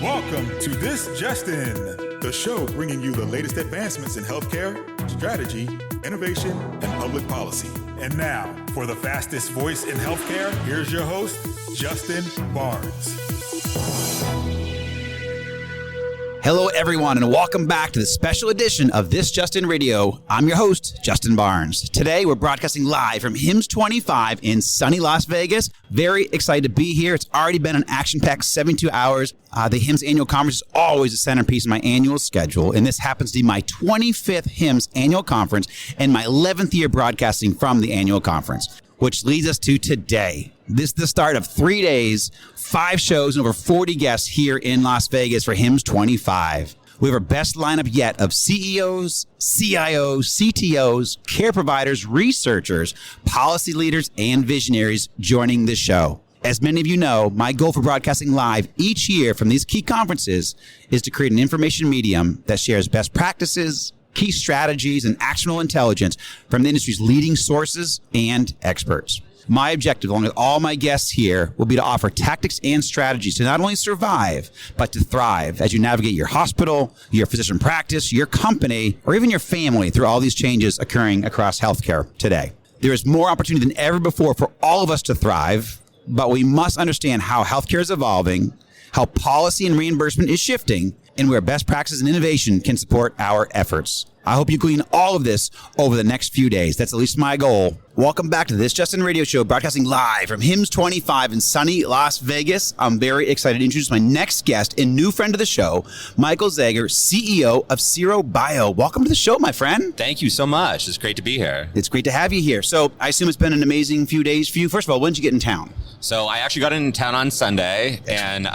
Welcome to This Just In, the show bringing you the latest advancements in healthcare, strategy, innovation, and public policy. And now, for the fastest voice in healthcare, here's your host, Justin Barnes. Hello, everyone, and welcome back to the special edition of This Just In Radio. I'm your host, Justin Barnes. Today, we're broadcasting live from HIMSS25 in sunny Las Vegas. Very excited to be here. It's already been an action-packed 72 hours. The HIMSS annual conference is always a centerpiece of my annual schedule, and this happens to be my 25th HIMSS annual conference and my 11th year broadcasting from the annual conference, which leads us to today. This is the start of 3 days, 5 shows, and over 40 guests here in Las Vegas for HIMSS25. We have our best lineup yet of CEOs, CIOs, CTOs, care providers, researchers, policy leaders, and visionaries joining the show. As many of you know, my goal for broadcasting live each year from these key conferences is to create an information medium that shares best practices, key strategies, and actionable intelligence from the industry's leading sources and experts. My objective, along with all my guests here, will be to offer tactics and strategies to not only survive, but to thrive as you navigate your hospital, your physician practice, your company, or even your family through all these changes occurring across healthcare today. There is more opportunity than ever before for all of us to thrive, but we must understand how healthcare is evolving, how policy and reimbursement is shifting, and where best practices and innovation can support our efforts. I hope you glean all of this over the next few days. That's at least my goal. Welcome back to This Just In Radio Show, broadcasting live from HIMSS25 in sunny Las Vegas. I'm very excited to introduce my next guest and new friend of the show, Michael Zager, CEO of Cirro Bio. Welcome to the show, my friend. Thank you so much. It's great to be here. It's great to have you here. So I assume it's been an amazing few days for you. First of all, when did you get in town? So I actually got in town on Sunday, and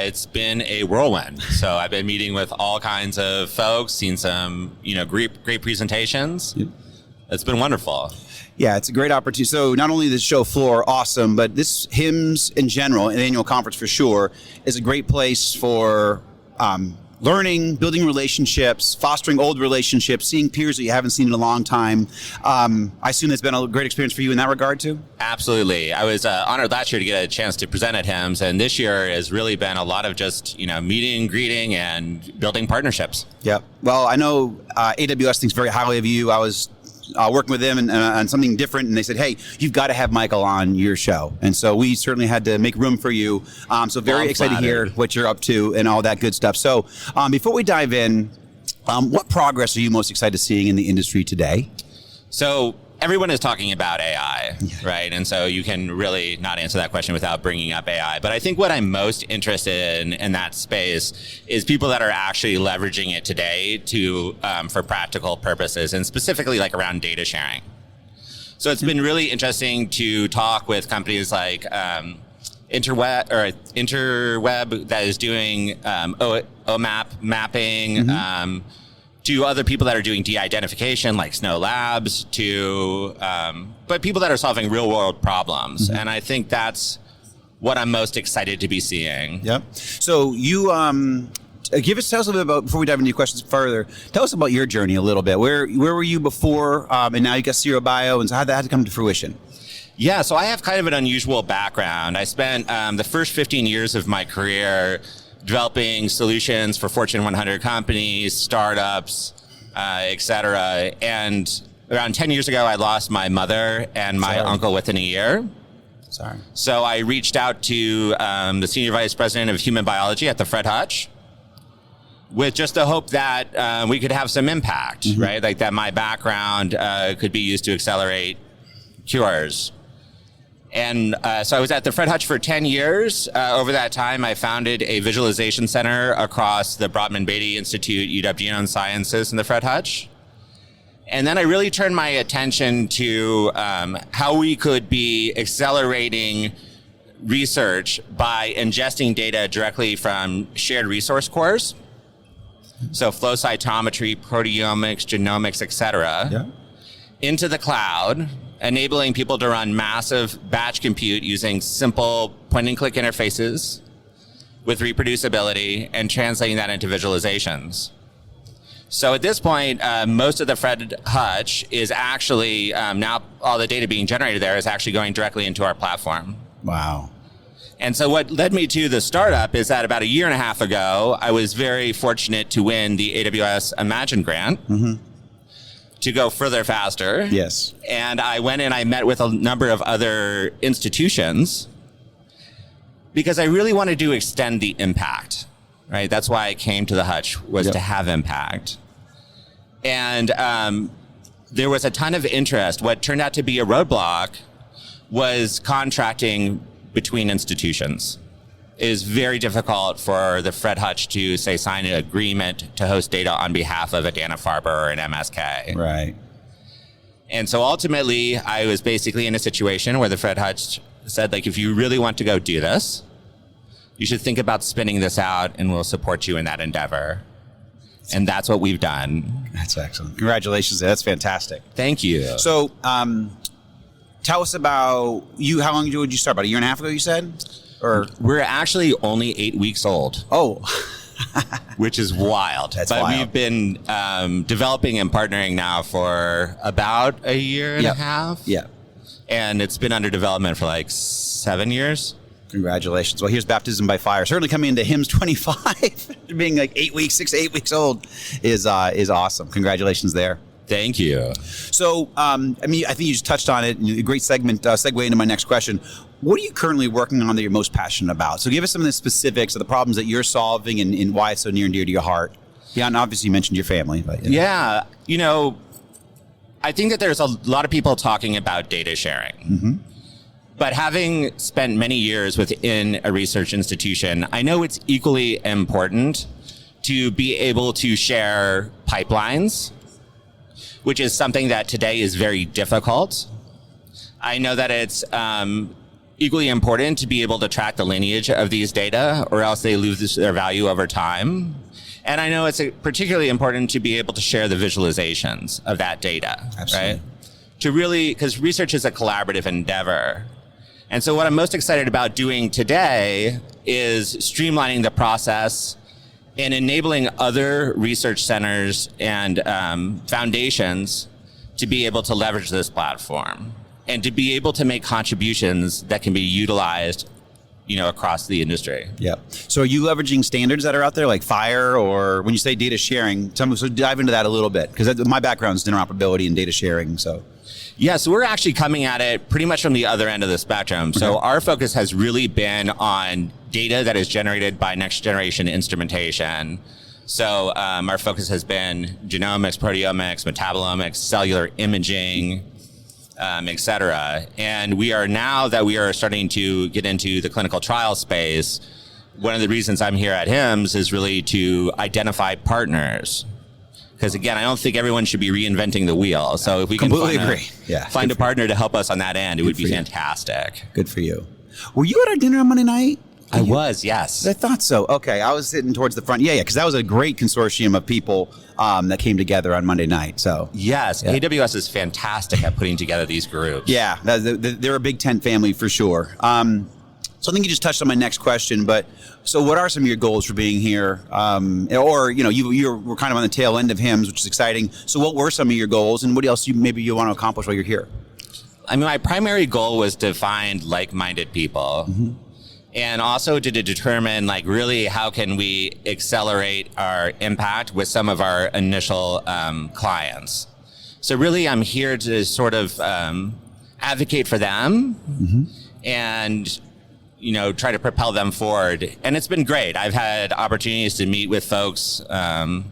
it's been a whirlwind. So I've been meeting with all kinds of folks, seen some, great presentations. Yep. It's been wonderful. Yeah, it's a great opportunity. So not only the show floor, awesome, but this HIMSS in general, an annual conference for sure, is a great place for learning, building relationships, fostering old relationships, seeing peers that you haven't seen in a long time. I assume it's been a great experience for you in that regard too? Absolutely. I was honored last year to get a chance to present at HIMSS, and this year has really been a lot of just, meeting, greeting, and building partnerships. Yeah. Well, I know AWS thinks very highly of you. I was working with them on something different, and they said, hey, you've got to have Michael on your show. And so we certainly had to make room for you. So very excited to hear what you're up to and all that good stuff. So before we dive in, what progress are you most excited seeing in the industry today? So everyone is talking about AI, right? And so you can really not answer that question without bringing up AI. But I think what I'm most interested in that space is people that are actually leveraging it today to for practical purposes, and specifically like around data sharing. So it's been really interesting to talk with companies like Interweb that is doing OMAP mapping, to other people that are doing de-identification like Snow Labs, but people that are solving real world problems. And I think that's what I'm most excited to be seeing. Yep. So you tell us a little bit about, before we dive into your questions further, tell us about your journey a little bit. Where were you before, and now you got Cirro Bio, and so how did that come to fruition? Yeah, so I have kind of an unusual background. I spent the first 15 years of my career developing solutions for Fortune 100 companies, startups, et cetera. And around 10 years ago, I lost my mother and my uncle within a year. So I reached out to the Senior Vice President of Human Biology at the Fred Hutch with just the hope that we could have some impact, right? Like that my background could be used to accelerate cures. And so I was at the Fred Hutch for 10 years. Over that time, I founded a visualization center across the Brodmann Beatty Institute, UW Genome Sciences, and the Fred Hutch. And then I really turned my attention to how we could be accelerating research by ingesting data directly from shared resource cores. So flow cytometry, proteomics, genomics, et cetera, into the cloud, enabling people to run massive batch compute using simple point-and-click interfaces with reproducibility and translating that into visualizations. So at this point, most of the Fred Hutch is actually, now all the data being generated there is actually going directly into our platform. Wow. And so what led me to the startup is that about a year and a half ago, I was very fortunate to win the AWS Imagine grant to go further faster. Yes. And I went and I met with a number of other institutions because I really wanted to extend the impact, right? That's why I came to the Hutch, was to have impact. And there was a ton of interest. What turned out to be a roadblock was contracting between institutions. It is very difficult for the Fred Hutch to, say, sign an agreement to host data on behalf of a Dana-Farber or an MSK. Right. And so ultimately, I was basically in a situation where the Fred Hutch said, like, if you really want to go do this, you should think about spinning this out and we'll support you in that endeavor. And that's what we've done. That's excellent. Congratulations. That's fantastic. Thank you. So, tell us about you. How long ago did you start? About a year and a half ago, you said? Or we're actually only 8 weeks old. Oh, which is wild. That's but wild. We've been developing and partnering now for about a year and a half. Yeah. And it's been under development for like 7 years. Congratulations. Well, here's baptism by fire. Certainly coming into HIMSS25, being like 8 weeks, 6 to 8 weeks old is awesome. Congratulations there. Thank you. So, I think you just touched on it. A great segment, segue into my next question. What are you currently working on that you're most passionate about? So give us some of the specifics of the problems that you're solving and why it's so near and dear to your heart. Yeah, and obviously you mentioned your family. But, Yeah, I think that there's a lot of people talking about data sharing. But having spent many years within a research institution, I know it's equally important to be able to share pipelines, which is something that today is very difficult. I know that it's equally important to be able to track the lineage of these data, or else they lose their value over time. And I know it's particularly important to be able to share the visualizations of that data. Absolutely. Right? To really, because research is a collaborative endeavor. And so what I'm most excited about doing today is streamlining the process and enabling other research centers and foundations to be able to leverage this platform and to be able to make contributions that can be utilized, across the industry. Yeah. So are you leveraging standards that are out there like FHIR, or when you say data sharing, so dive into that a little bit, because my background is interoperability and data sharing. So. Yeah, so we're actually coming at it pretty much from the other end of the spectrum. So our focus has really been on data that is generated by next generation instrumentation. So our focus has been genomics, proteomics, metabolomics, cellular imaging, et cetera. And we are starting to get into the clinical trial space. One of the reasons I'm here at HIMSS is really to identify partners. Because again, I don't think everyone should be reinventing the wheel. So if we can find a partner to help us on that end, it would be fantastic. Good for you. Were you at our dinner on Monday night? I was, yes. I thought so. Okay, I was sitting towards the front. Yeah, because that was a great consortium of people that came together on Monday night. So yes, AWS is fantastic at putting together these groups. Yeah, they're a big tent family for sure. So I think you just touched on my next question, but so what are some of your goals for being here? We're kind of on the tail end of HIMSS, which is exciting. So what were some of your goals, and what else maybe you want to accomplish while you're here? My primary goal was to find like-minded people, and also to determine really how can we accelerate our impact with some of our initial clients. So really, I'm here to sort of advocate for them and try to propel them forward. And it's been great. I've had opportunities to meet with folks from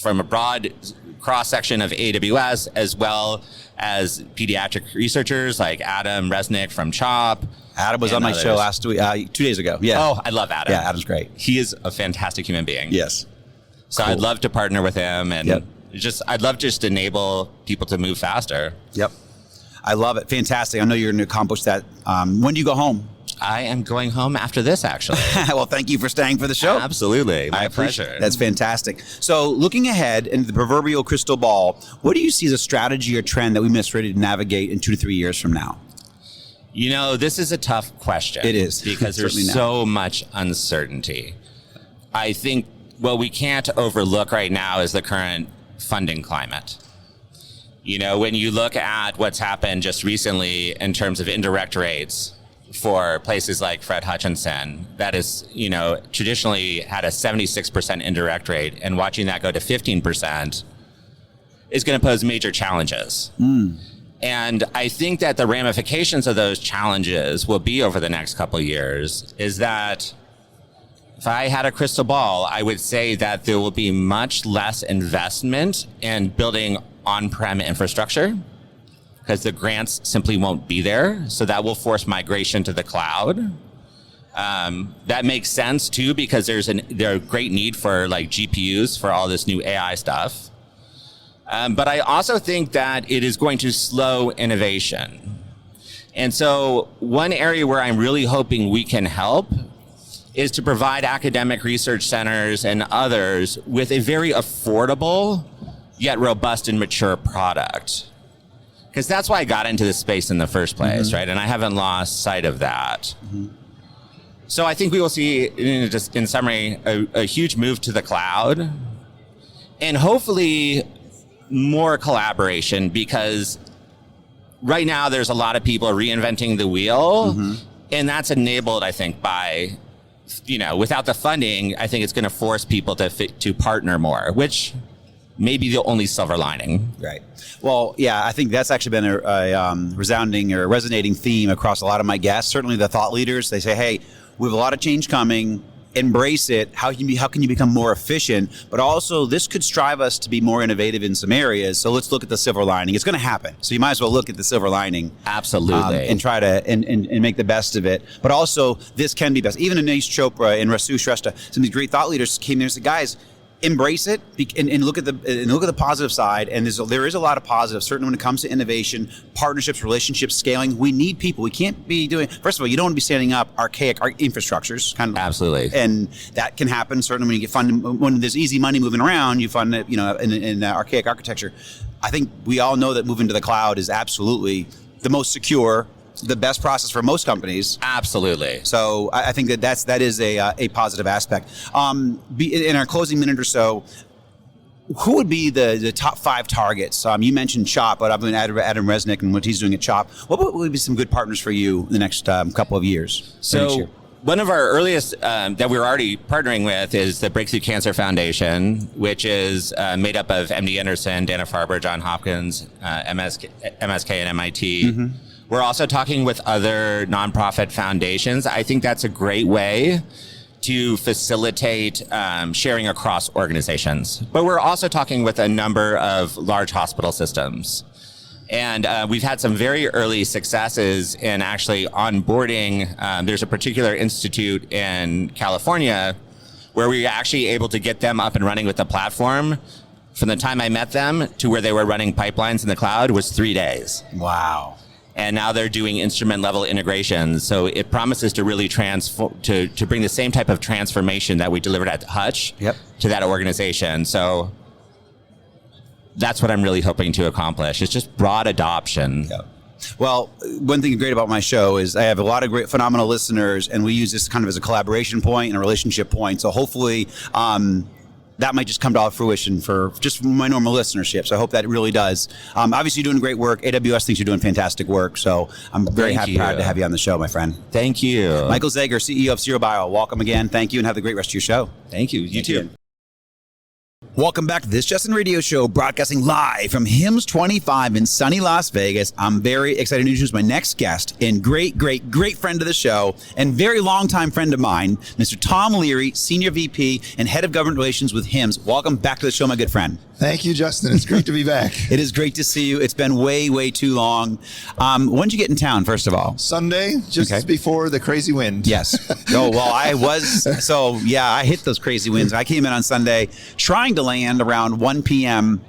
a broad cross-section of AWS, as well as pediatric researchers like Adam Resnick from CHOP. Adam was on my show last week, 2 days ago. Yeah. Oh, I love Adam. Yeah, Adam's great. He is a fantastic human being. Yes. So cool. I'd love to partner with him, and I'd love just to enable people to move faster. Yep. I love it. Fantastic. I know you're going to accomplish that. When do you go home? I am going home after this, actually. Well, thank you for staying for the show. Absolutely. My pleasure. That's fantastic. So looking ahead into the proverbial crystal ball, what do you see as a strategy or trend that we must ready to navigate in 2 to 3 years from now? This is a tough question. It is. Because there's so much uncertainty. I think what we can't overlook right now is the current funding climate. When you look at what's happened just recently in terms of indirect rates, for places like Fred Hutchinson that is, traditionally had a 76% indirect rate, and watching that go to 15% is going to pose major challenges. And I think that the ramifications of those challenges will be over the next couple of years is that if I had a crystal ball, I would say that there will be much less investment in building on-prem infrastructure because the grants simply won't be there. So that will force migration to the cloud. That makes sense too, because there's a great need for like GPUs for all this new AI stuff. But I also think that it is going to slow innovation. And so one area where I'm really hoping we can help is to provide academic research centers and others with a very affordable yet robust and mature product. Because that's why I got into this space in the first place, right? And I haven't lost sight of that. So I think we will see, just in summary, a huge move to the cloud, and hopefully more collaboration, because right now there's a lot of people reinventing the wheel, and that's enabled, I think, by, without the funding, I think it's going to force people to partner more, which may be the only silver lining. Right. Well, yeah, I think that's actually been a resounding or resonating theme across a lot of my guests. Certainly the thought leaders, they say, hey, we have a lot of change coming. Embrace it. How can you become more efficient? But also, this could strive us to be more innovative in some areas. So let's look at the silver lining. It's going to happen. So you might as well look at the silver lining. Absolutely. And try to and make the best of it. But also, this can be best. Even Anish Chopra and Rasu Shrestha, some of these great thought leaders came there and said, guys, embrace it and look at the positive side. And there is a lot of positives, certainly when it comes to innovation, partnerships, relationships, scaling. We need people. We can't be doing, first of all, you don't want to be standing up archaic infrastructures. Absolutely. And that can happen certainly when you get funded, when there's easy money moving around, you fund it, in archaic architecture. I think we all know that moving to the cloud is absolutely the most secure, the best process for most companies. Absolutely. So I think that is a positive aspect. In our closing minute or so, who would be the top 5 targets? You mentioned CHOP, but I've been Adam Resnick and what he's doing at CHOP. What would be some good partners for you in the next couple of years? So one of our earliest that we're already partnering with is the Breakthrough Cancer Foundation, which is made up of MD Anderson, Dana-Farber, Johns Hopkins, MSK, and MIT. We're also talking with other nonprofit foundations. I think that's a great way to facilitate sharing across organizations. But we're also talking with a number of large hospital systems. And we've had some very early successes in actually onboarding. There's a particular institute in California where we were actually able to get them up and running with the platform. From the time I met them to where they were running pipelines in the cloud was 3 days. Wow. And now they're doing instrument level integrations. So it promises to really to bring the same type of transformation that we delivered at Hutch to that organization. So that's what I'm really hoping to accomplish. It's just broad adoption. Yep. Well, one thing great about my show is I have a lot of great, phenomenal listeners, and we use this kind of as a collaboration point and a relationship point. So hopefully, that might just come to all fruition for just my normal listenership. So I hope that it really does. Obviously, you're doing great work. AWS thinks you're doing fantastic work. So I'm very proud to have you on the show, my friend. Thank you. Michael Zager, CEO of Cirro Bio. Welcome again. Thank you, and have a great rest of your show. Thank you. You too. Welcome back to This Justin Radio Show, broadcasting live from HIMSS25 in sunny Las Vegas. I'm very excited to introduce my next guest and great friend of the show and very longtime friend of mine, Mr. Tom Leary, Senior VP and Head of Government Relations with HIMSS. Welcome back to the show, my good friend. Thank you, Justin. It's great to be back. It is great to see you. It's been way too long. When did you get in town, first of all? Sunday, just before the crazy wind. Yes. Oh, well, I was. So, yeah, I hit those crazy winds. I came in on Sunday trying to land around 1 p.m.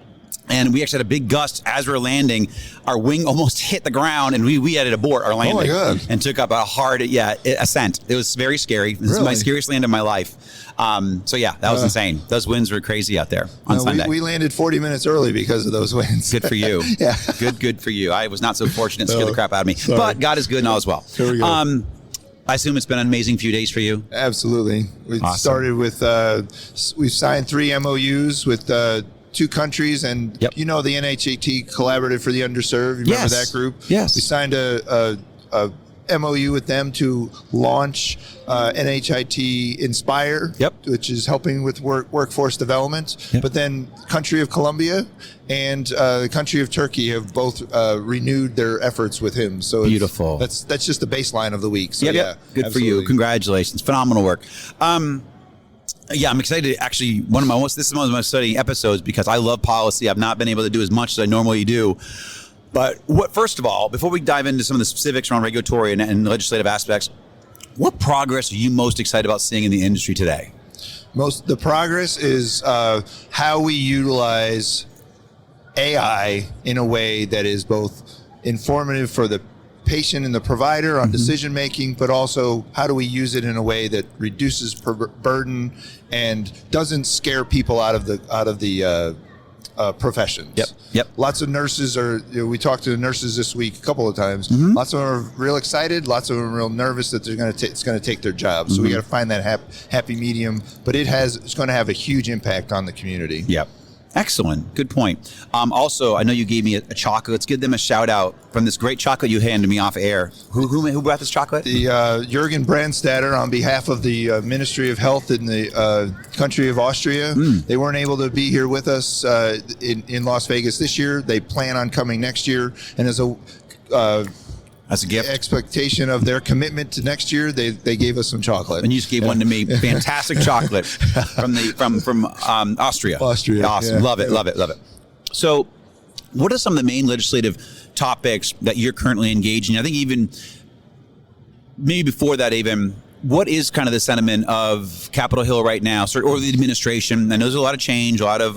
And we actually had a big gust as we were landing. Our wing almost hit the ground, and we had to abort our landing. Oh my God. And took up a hard ascent. It was very scary. This is my scariest land of my life. So yeah, that was insane. Those winds were crazy out there on Sunday. We landed 40 minutes early because of those winds. Good for you. Yeah. Good for you. I was not so fortunate. Scared the crap out of me. Sorry. But God is good and all is well. Here we go. I assume it's been an amazing few days for you. Absolutely. We started with, we've signed 3 MOUs with 2 countries, and the NHAT Collaborative for the Underserved. You remember that group? Yes. We signed a MOU with them to launch NHIT Inspire, which is helping with workforce development. But then country of Colombia and the country of Turkey have both renewed their efforts with him. So beautiful. That's just the baseline of the week. So good absolutely. for you. Congratulations. Phenomenal work. Yeah, I'm excited to actually, this is one of my studying episodes because I love policy. I've not been able to do as much as I normally do. But first of all, before we dive into some of the specifics around regulatory and legislative aspects, what progress are you most excited about seeing in the industry today? The progress is how we utilize AI in a way that is both informative for the patient and the provider on decision making, but also how do we use it in a way that reduces burden and doesn't scare people out of the professions. Yep. Lots of nurses we talked to the nurses this week a couple of times. Lots of them are real excited. Lots of them are real nervous that it's going to take their job. So we got to find that happy medium. But it's going to have a huge impact on the community. Yep. Excellent. Good point. Also, I know you gave me a chocolate. Let's give them a shout out from this great chocolate you handed me off air. Who brought this chocolate? The Jürgen Brandstatter on behalf of the Ministry of Health in the country of Austria. They weren't able to be here with us in Las Vegas this year. They plan on coming next year. And as a gift, expectation of their commitment to next year, they gave us some chocolate. And you just gave one to me. Fantastic chocolate from Austria. Awesome. Yeah. Love it. So, what are some of the main legislative topics that you're currently engaged in? I think even maybe before that, what is kind of the sentiment of Capitol Hill right now, or the administration? I know there's a lot of change, a lot of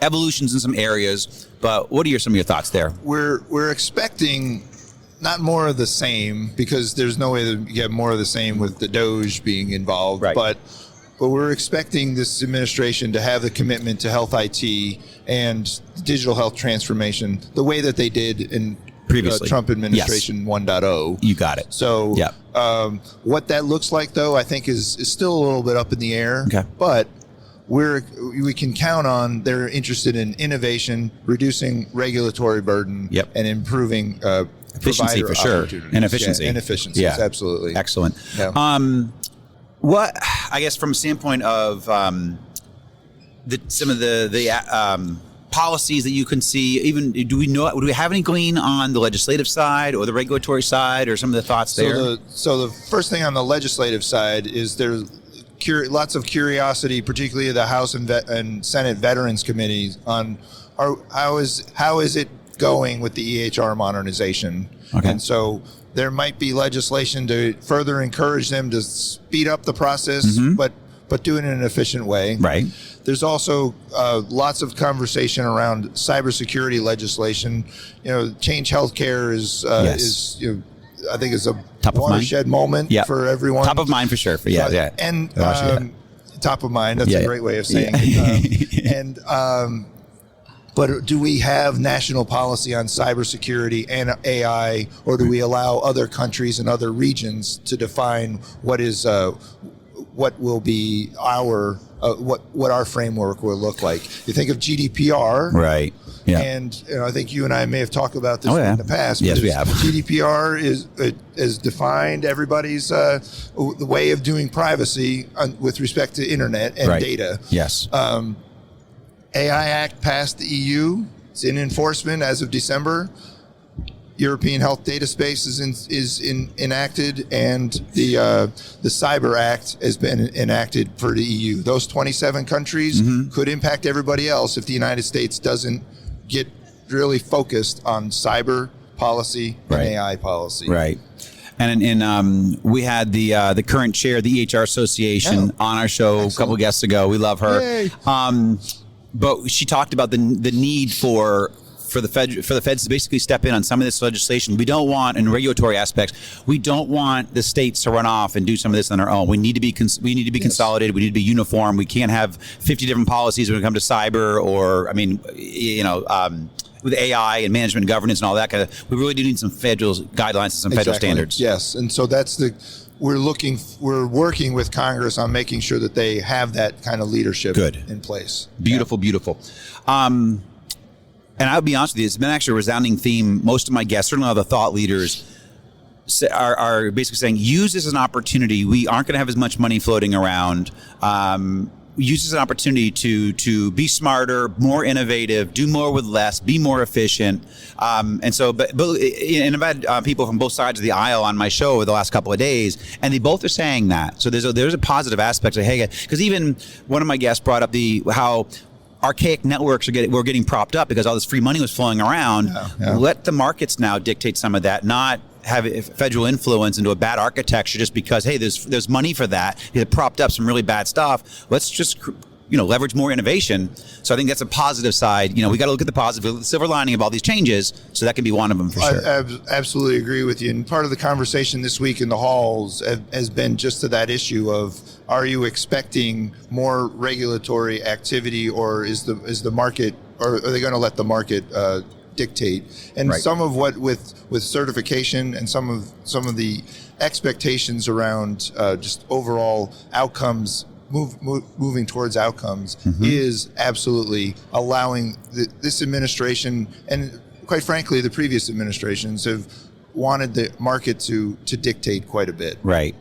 evolutions in some areas, but what are some of your thoughts there? We're expecting not more of the same, because there's no way to get more of the same with the Doge being involved. Right. But we're expecting this administration to have the commitment to health IT and digital health transformation the way that they did in previously Trump administration 1.0. You got it. So what that looks like, though, I think is still a little bit up in the air. Okay. But we can count on they're interested in innovation, reducing regulatory burden, and improving efficiency for sure, and efficiency, absolutely. Excellent. Yeah. What, I guess, from a standpoint of some of the policies that you can see, do we have any glean on the legislative side or the regulatory side, or some of the thoughts there? So the first thing on the legislative side is there's lots of curiosity, particularly the House and Senate Veterans Committees, on how is it going with the EHR modernization. Okay. And so there might be legislation to further encourage them to speed up the process, but do it in an efficient way. Right. There's also lots of conversation around cybersecurity legislation. Change Healthcare is I think it's a watershed moment for everyone. Top of mind for sure. And top of mind. That's a great way of saying it. But do we have national policy on cybersecurity and AI, or do we allow other countries and other regions to define what will be what our framework will look like? You think of GDPR, right? Yeah. And I think you and I may have talked about this in the past. Yes, we have. GDPR is defined everybody's the way of doing privacy with respect to internet and data. Yes. AI Act passed the EU. It's in enforcement as of December. European Health Data Space is enacted, and the Cyber Act has been enacted for the EU. Those 27 countries could impact everybody else if the United States doesn't get really focused on cyber policy and AI policy. Right. And we had the current chair of the EHR Association on our show a couple guests ago. We love her. Yay. But she talked about the need for the feds to basically step in on some of this legislation. We don't want, in regulatory aspects, we don't want the states to run off and do some of this on their own. We need to be consolidated. We need to be uniform. We can't have 50 different policies when it comes to cyber, or with AI and management and governance and all that kind of. We really do need some federal guidelines and some federal standards. Yes, and so we're working with Congress on making sure that they have that kind of leadership in place. Beautiful. And I'll be honest with you, it's been actually a resounding theme. Most of my guests, certainly all the thought leaders, are basically saying, use this as an opportunity. We aren't going to have as much money floating around. Use this as an opportunity to be smarter, more innovative, do more with less, be more efficient. And I've had people from both sides of the aisle on my show over the last couple of days, and they both are saying that. So there's a positive aspect of, hey, because even one of my guests brought up how archaic networks were getting propped up because all this free money was flowing around. Yeah. Let the markets now dictate some of that, not have federal influence into a bad architecture just because, hey, there's money for that. It propped up some really bad stuff. Let's just leverage more innovation. So I think that's a positive side. We got to look at the positive, the silver lining of all these changes. So that can be one of them for sure. I absolutely agree with you. And part of the conversation this week in the halls has been just to that issue of, are you expecting more regulatory activity, or is the market, or are they going to let the market dictate? And right. Some of what with certification and some of the expectations around just overall outcomes, moving towards outcomes, is absolutely allowing this administration, and quite frankly the previous administrations, have wanted the market to dictate quite a bit. Right.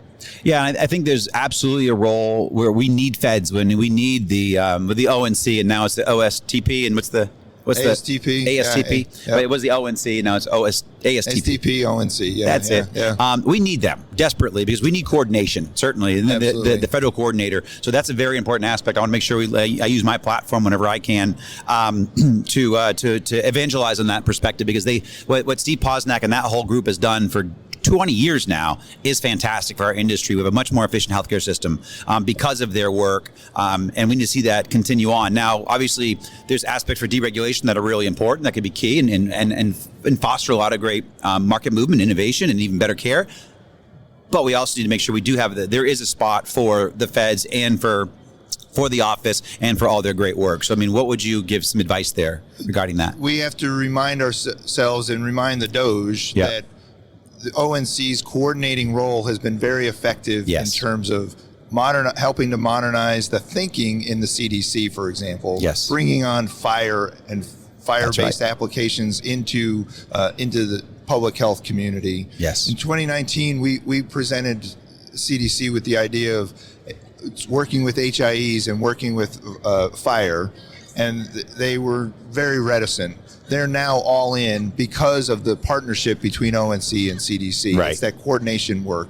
Yeah, I think there's absolutely a role where we need feds, when we need the ONC, and now it's the OSTP, and what's ASTP. ASTP. Yeah. But it was the ONC, now it's ASTP. ASTP, ONC. Yeah, that's it. Yeah. We need them desperately because we need coordination, certainly, the federal coordinator. So that's a very important aspect. I want to make sure I use my platform whenever I can to evangelize on that perspective, because what Steve Posnack and that whole group has done for 20 years now is fantastic for our industry. We have a much more efficient healthcare system because of their work, and we need to see that continue on. Now, obviously, there's aspects for deregulation that are really important, that could be key and foster a lot of great market movement, innovation, and even better care. But we also need to make sure we do have there is a spot for the feds and for the office and for all their great work. So, what would you give some advice there regarding that? We have to remind ourselves and remind the DOJ that the ONC's coordinating role has been very effective in terms of helping to modernize the thinking in the CDC, for example. Yes. Bringing on fire-based applications into the public health community. Yes. In 2019, we presented CDC with the idea of working with HIEs and working with fire, and they were very reticent. They're now all in because of the partnership between ONC and CDC. Right. It's that coordination work.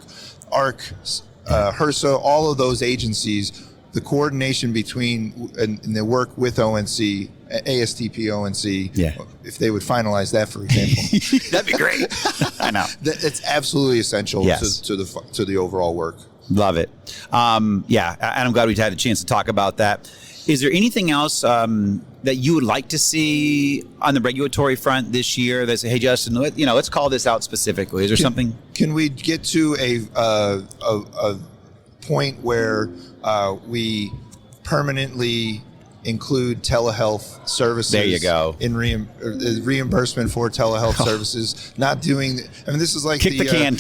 AHRQ, HRSA, all of those agencies, the coordination between and the work with ONC, ASTP ONC, if they would finalize that, for example. That'd be great. I know. It's absolutely essential to the overall work. Love it. And I'm glad we've had a chance to talk about that. Is there anything else that you would like to see on the regulatory front this year that say, hey, Justin, let's call this out specifically? Is there something? Can we get to a point where we permanently include telehealth services? There you go. In reimbursement for telehealth services. Not doing. This is like kick the can.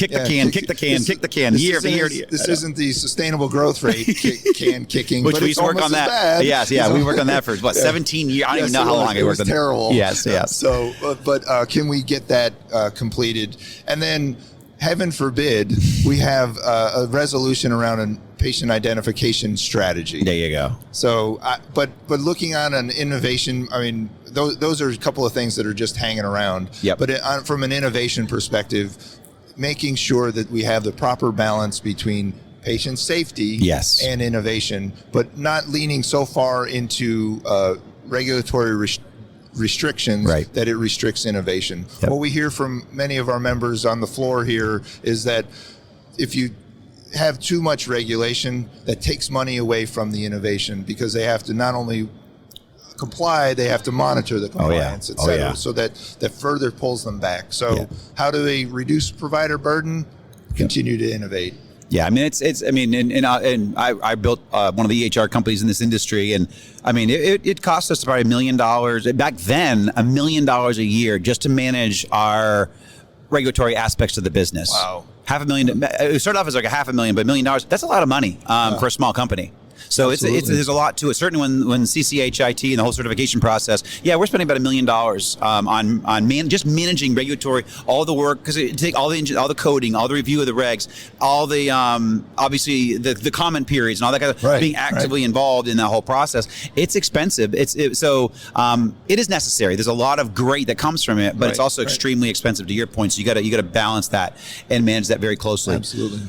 Year after year. This isn't the sustainable growth rate can kicking, which but we used to work on that. Bad. Yes, we worked on that for 17 years. I don't even know how long I worked on that. Terrible. Yes. So, but can we get that completed? And then, heaven forbid, we have a resolution around a patient identification strategy. There you go. So, but looking on an innovation, those are a couple of things that are just hanging around. Yep. But from an innovation perspective, making sure that we have the proper balance between patient safety and innovation, but not leaning so far into regulatory restrictions that it restricts innovation. Yep. What we hear from many of our members on the floor here is that if you have too much regulation, that takes money away from the innovation, because they have to not only comply, they have to monitor the compliance, et cetera, so that further pulls them back. So how do they reduce provider burden? Continue to innovate. Yeah, I built one of the EHR companies in this industry, and it cost us about $1 million back then, $1 million a year just to manage our regulatory aspects of the business. Wow. $500,000. It started off as like $500,000, but $1 million, that's a lot of money for a small company. So there's a lot to it. Certainly when CCHIT and the whole certification process, we're spending about $1 million on just managing regulatory, all the work, because it take all the coding, all the review of the regs, all the obviously the comment periods and all that kind of being actively involved in that whole process. It's expensive. It is necessary. There's a lot of great that comes from it, but it's also extremely expensive, to your point. So you got to balance that and manage that very closely. Absolutely.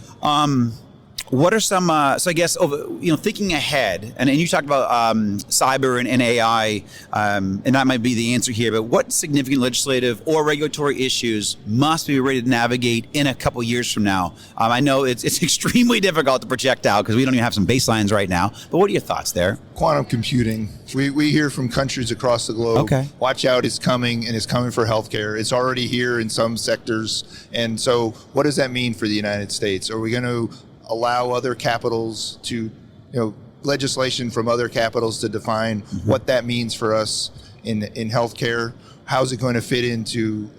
What are some, so I guess, thinking ahead, and you talked about cyber and AI, and that might be the answer here, but what significant legislative or regulatory issues must be ready to navigate in a couple years from now? I know it's extremely difficult to project out because we don't even have some baselines right now, but what are your thoughts there? Quantum computing. We hear from countries across the globe, watch out, it's coming, and it's coming for healthcare. It's already here in some sectors. And so what does that mean for the United States? Are we going to allow other capitals to, legislation from other capitals to define what that means for us in healthcare? How's it going to fit into,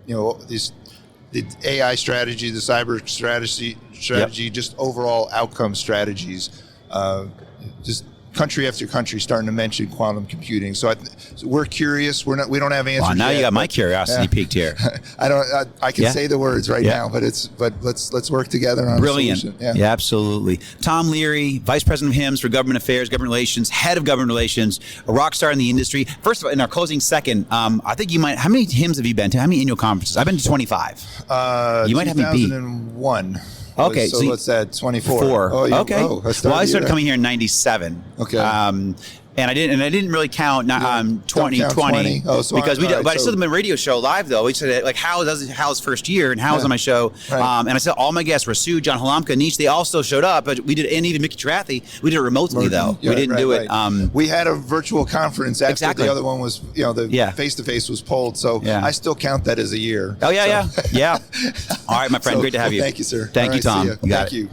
the AI strategy, the cyber strategy, just overall outcome strategies? Just country after country starting to mention quantum computing. So we're curious. We don't have answers. Well, now yet, you got my curiosity piqued here. I can say the words right now, but let's work together on Brilliant. a solution. Yeah, absolutely. Tom Leary, Vice President of HIMSS for Government Affairs, Government Relations, Head of Government Relations, a rock star in the industry. First of all, in our closing second, I think you might. How many HIMSS have you been to? How many annual conferences? I've been to 25. You might have me beat. 2001. Okay, so what's that? 24. Okay. I started coming here in '97. Okay. And I didn't really count 2020 because but I still did my radio show live though. We said like Hal's first year and Hal was on my show, and I said all my guests were Sue, John Halamka, Nietzsche. They all still showed up, but we did, and even Mickey Trathy. We did it remotely though. We didn't do it. We had a virtual conference after the other one was the face to face was pulled. So I still count that as a year. Oh yeah. All right, my friend, great to have you. Thank you, sir. Thank you, Tom. Thank you.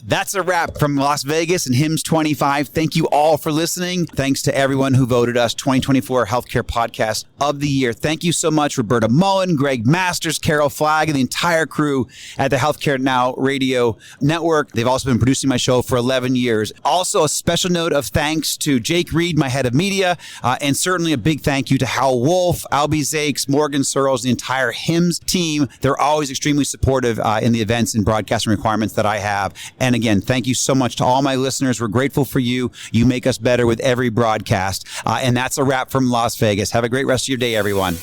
That's a wrap from Las Vegas and HIMSS25. Thank you all for listening. Thanks to everyone who voted us 2024 Healthcare Podcast of the Year. Thank you so much, Roberta Mullen, Greg Masters, Carol Flagg, and the entire crew at the Healthcare Now Radio Network. They've also been producing my show for 11 years. Also, a special note of thanks to Jake Reed, my head of media, and certainly a big thank you to Hal Wolf, Albie Zakes, Morgan Searles, the entire HIMSS team. They're always extremely supportive in the events and broadcasting requirements that I have. And again, thank you so much to all my listeners. We're grateful for you. You make us better with every broadcast. And that's a wrap from Las Vegas. Have a great rest of your day, everyone.